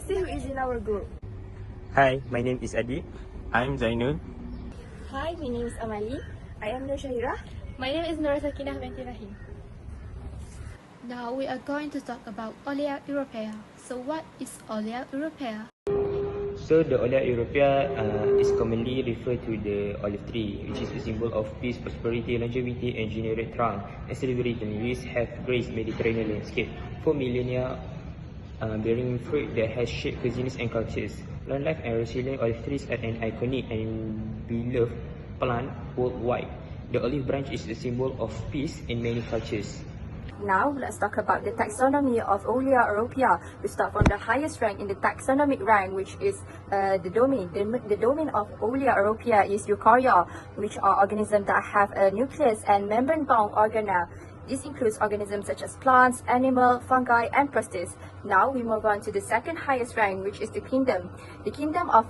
Let's see who is in our group. Hi, my name is Adib. I'm Zainul. Hi, my name is Amalin. I am the syahirah. My name is sakinah binti Rahim. Now we are going to talk about Olea Europea. So what is Olea Europea? So the Olea Europea is commonly referred to the olive tree, which is a symbol of peace, prosperity, longevity, and generate trunk, and celebrating which have graced Mediterranean landscape for millennia, bearing fruit that has shaped cuisines and cultures. Long life and resilient olive trees are an iconic and beloved plant worldwide. The olive branch is a symbol of peace in many cultures. Now, let's talk about the taxonomy of Olea Europea. We start from the highest rank in the taxonomic rank, which is the domain. The domain of Olea Europea is eukarya, which are organisms that have a nucleus and membrane-bound organelle. This includes organisms such as plants, animal, fungi, and protists. Now we move on to the second highest rank, which is the kingdom. The kingdom of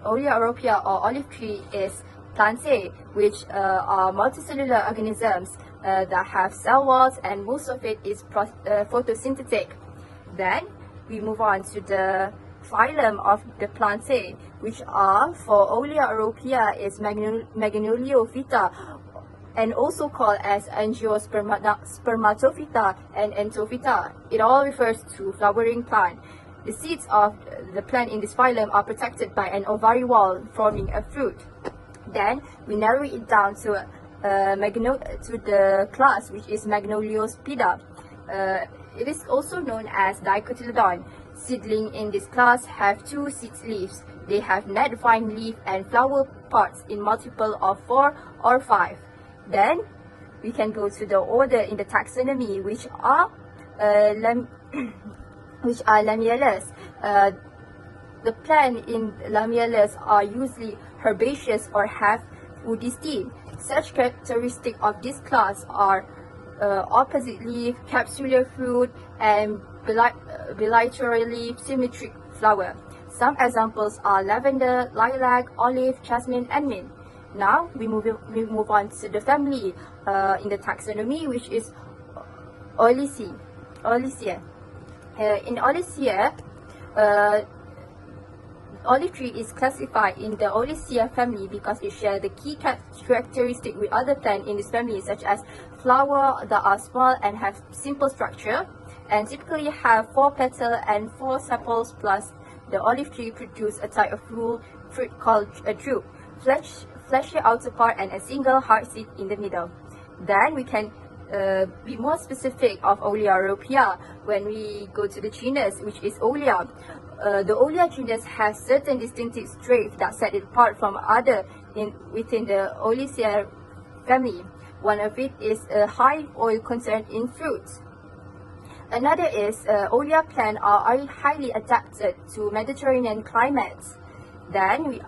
Olea Europea or olive tree is Plantae, which are multicellular organisms that have cell walls, and most of it is photosynthetic. Then we move on to the phylum of the Plantae, which are for Olea Europea is Magnoliophyta, and also called as Angiospermatophyta and Entophita. It all refers to flowering plant. The seeds of the plant in this phylum are protected by an ovary wall forming a fruit. Then we narrow it down to the class, which is Magnoliospida. It is also known as dicotyledon. Seedling in this class have two seed leaves. They have net vine leaf and flower pods in multiple of 4 or 5. Then we can go to the order in the taxonomy, which are Lamiellus. The plant in Lamiellus are usually herbaceous or have woody stem. Such characteristics of this class are opposite leaf, capsular fruit, and bilateral leaf symmetric flower. Some examples are lavender, lilac, olive, jasmine, and mint. Now we move on to the family in the taxonomy, which is Oliaceae. In Oliaceae, olive tree is classified in the Oliaceae family because it shares the key characteristic with other plants in this family, such as flowers that are small and have simple structure, and typically have 4 petals and 4 sepals. Plus, the olive tree produces a type of fruit called a drupe, fleshy outer part and a single hard seed in the middle. Then we can be more specific of Olea Europea when we go to the genus, which is Olea. The Olea genus has certain distinctive traits that set it apart from other within the Oliaceae family. One of it is a high oil content in fruits. Another is Olea plants are highly adapted to Mediterranean climates. Then,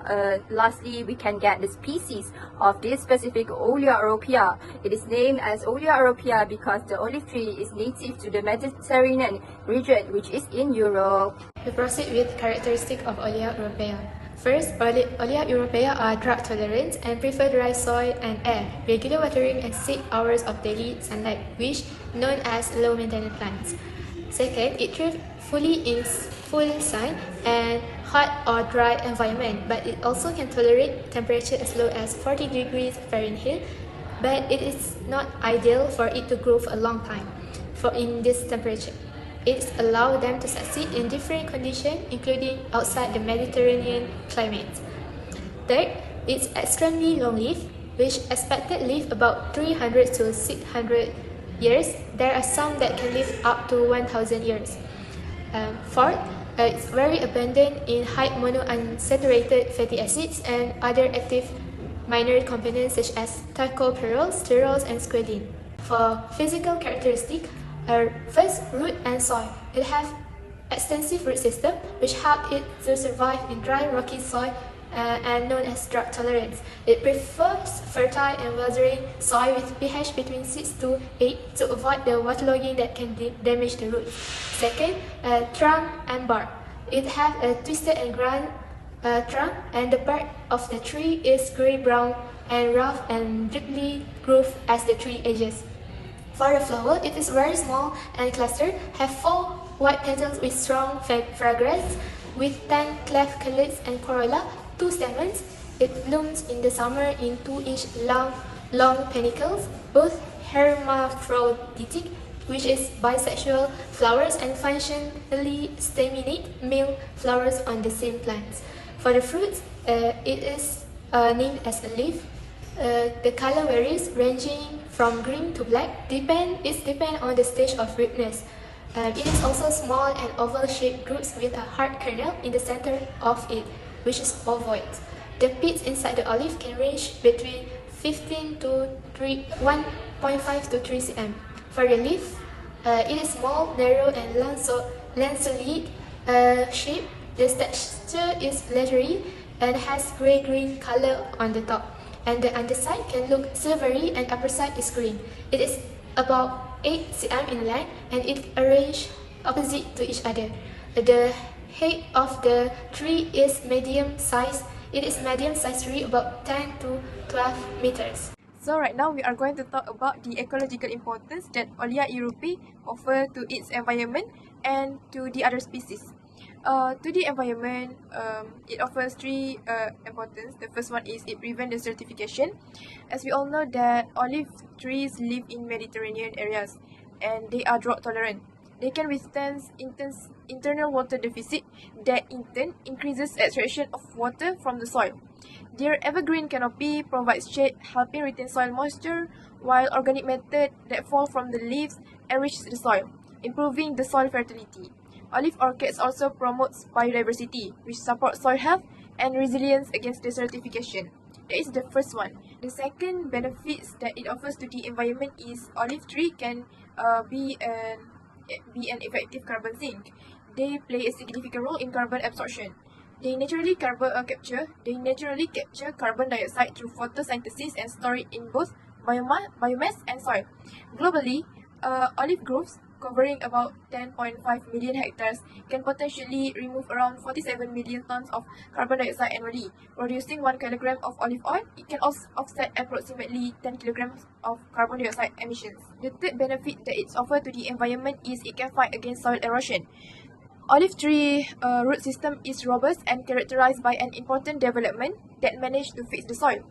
lastly, we can get the species of this specific Olea Europea. It is named as Olea Europea because the olive tree is native to the Mediterranean region, which is in Europe. We proceed with characteristics of Olea Europea. First, Olea Europea are drought tolerant and prefer dry soil and air, regular watering and 6 hours of daily sunlight, which known as low maintenance plants. Second, it thrives fully in full sun and hot or dry environment, but it also can tolerate temperature as low as 40 degrees Fahrenheit, but it is not ideal for it to grow for a long time in this temperature. It allows them to succeed in different conditions, including outside the Mediterranean climate. Third, it's extremely long-lived, which expected live about 300 to 600 years. There are some that can live up to 1,000 years. Fourth, it's very abundant in high monounsaturated fatty acids and other active minor components such as tocopherols, sterols, and squalene. For physical characteristics, first, root and soil. It has extensive root system which help it to survive in dry rocky soil and known as drought tolerance. It prefers fertile and well-drained soil with pH between 6 to 8 to avoid the waterlogging that can damage the roots. Second, trunk and bark. It has a twisted and ground trunk, and the bark of the tree is grey-brown and rough and deeply grooved as the tree ages. For the flower, it is very small and clustered, have 4 white petals with strong fragrance, with 10 cleft calyx and corolla, 2 stamens. It blooms in the summer in 2-inch long panicles, both hermaphroditic, which is bisexual flowers, and functionally staminate male flowers on the same plants. For the fruits, it is named as a leaf. The color varies, ranging from green to black. It depends on the stage of ripeness. It is also small and oval-shaped groups with a hard kernel in the center of it, which is ovoid. The pits inside the olive can range between 1.5 to 3 cm. For the leaf, it is small, narrow, and lanceolate shape. The texture is leathery and has grey-green color on the top, and the underside can look silvery and upper side is green. It is about 8 cm in length and it arranged opposite to each other. The height of the tree is medium size. It is medium size tree, about 10 to 12 meters. So right now we are going to talk about the ecological importance that Olea europaea offer to its environment and to the other species. To the environment, it offers three importance. The first one is it prevents desertification. As we all know that olive trees live in Mediterranean areas and they are drought tolerant. They can withstand intense internal water deficit that in turn increases extraction of water from the soil. Their evergreen canopy provides shade, helping retain soil moisture, while organic matter that fall from the leaves enriches the soil, improving the soil fertility. Olive orchids also promotes biodiversity, which supports soil health and resilience against desertification. That is the first one. The second benefits that it offers to the environment is olive tree can be an effective carbon sink. They play a significant role in carbon absorption. They naturally capture carbon dioxide through photosynthesis and store it in both biomass and soil. Globally, olive groves covering about 10.5 million hectares can potentially remove around 47 million tons of carbon dioxide annually. Producing 1 kilogram of olive oil, it can also offset approximately 10 kilograms of carbon dioxide emissions. The third benefit that it's offered to the environment is it can fight against soil erosion. Olive tree root system is robust and characterized by an important development that managed to fix the soil,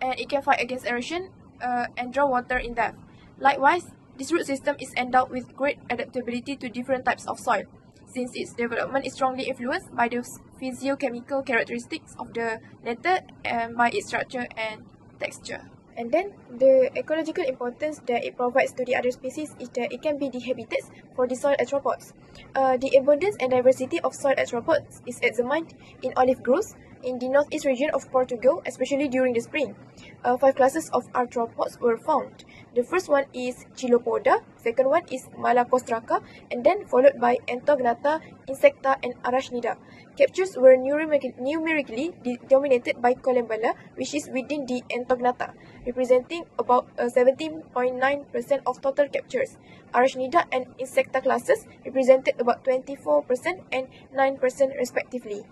and it can fight against erosion and draw water in depth. Likewise, this root system is endowed with great adaptability to different types of soil, since its development is strongly influenced by the physiochemical characteristics of the latter and by its structure and texture. And then, the ecological importance that it provides to the other species is that it can be the habitats for the soil arthropods. The abundance and diversity of soil arthropods is examined in olive groves in the northeast region of Portugal, especially during the spring. 5 classes of arthropods were found. The first one is Chilopoda, second one is Malacostraca, and then followed by Entognata, Insecta, and Arachnida. Captures were numerically dominated by Colembala, which is within the Entognata, representing about 17.9% of total captures. Arachnida and Insecta classes represented about 24% and 9% respectively.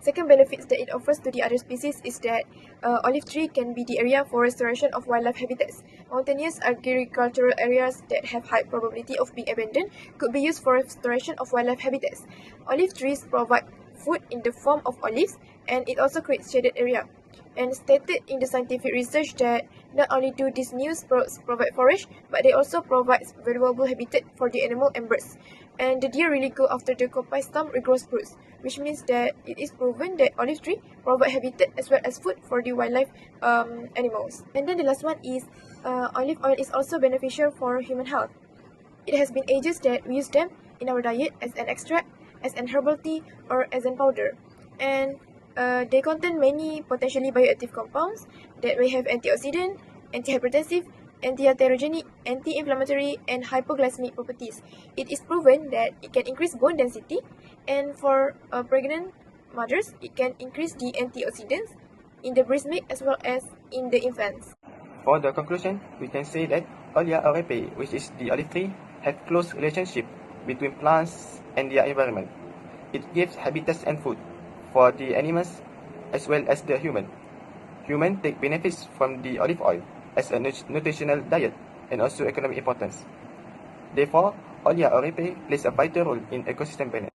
Second benefits that it offers to the other species is that olive tree can be the area for restoration of wildlife habitats. Mountainous agricultural areas that have high probability of being abandoned could be used for restoration of wildlife habitats. Olive trees provide food in the form of olives, and it also creates shaded area. And stated in the scientific research that not only do these new sprouts provide forage, but they also provide valuable habitat for the animal and birds. And the deer really go after the coppice stump regrows fruits, which means that it is proven that olive tree provide habitat as well as food for the wildlife animals. And then the last one is olive oil is also beneficial for human health. It has been ages that we use them in our diet as an extract, as an herbal tea, or as an powder. And they contain many potentially bioactive compounds that may have antioxidant, antihypertensive, anti-atherogenic, anti-inflammatory, and hypoglycemic properties. It is proven that it can increase bone density, and for pregnant mothers, it can increase the antioxidants in the breast milk as well as in the infants. For the conclusion, we can say that Olea europaea, which is the olive tree, have close relationship between plants and their environment. It gives habitats and food for the animals as well as the human. Humans take benefits from the olive oil as a nutritional diet and also economic importance. Therefore, Olea arepae plays a vital role in ecosystem balance.